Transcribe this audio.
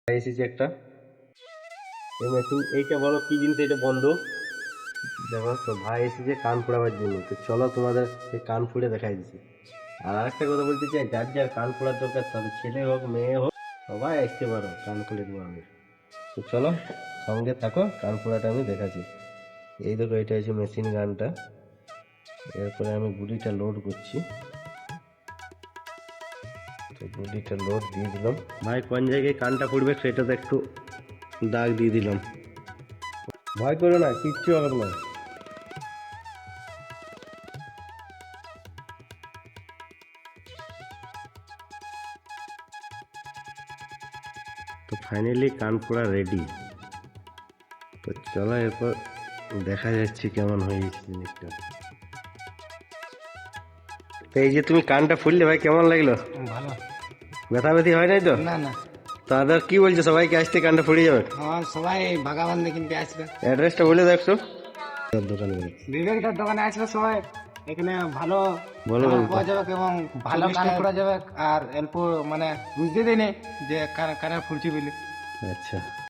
এসেছে একটা এই মেশিন। এইটা বলো কি জিনিস? এটা বন্ধ। দেখো তো ভাই এসেছে কান ফোড়াবার জন্য, তো চলো তোমাদের সেই কান ফুড়ে দেখাই দিচ্ছি। আর আরেকটা কথা বলতে চাই, যার যার কান ফোড়ার দরকার তাদের ছেলে হোক মেয়ে হোক সবাই আসতে পারো, কান ফুড়ে দেবো আমি। তো চলো সঙ্গে থাকো, কান ফোড়াটা আমি দেখাচ্ছি। এই দেখো এটা হচ্ছে মেশিন গানটা। এরপরে আমি গুলিটা লোড করছি। তো গুলিটা লোড দিয়ে দিলাম। ভাই কোন জায়গায় কানটা পড়বে সেটাতে একটু দাগ দিয়ে দিলাম। ভয় করো না, কিচ্ছু হবে না। তো ফাইনালি কান পোড়া রেডি। তো চলো এরপর দেখা যাচ্ছে কেমন হয়েছে জিনিসটা। তো এই যে তুমি কানটা ফুললে ভাই কেমন লাগলো? ভালো। ব্যথা ব্যথি হয় নাই তো? না না, তাদের কি বলছো, সবাইকে আসতে কানটা ফুড়ে যাবে? আমার সবাই ভাগাবান্ধে কিনতে আসবে। অ্যাড্রেসটা বলে দেখছো দোকানে গেলে। বিবেকটার দোকানে আসবে সবাই। এখানে ভালো বলো কান বলো তো। পাওয়া যাবে এবং ভালো কান করা যাবে। আর অল্প মানে বুঝতে দিই যে কানের ফুলছি বলে। আচ্ছা।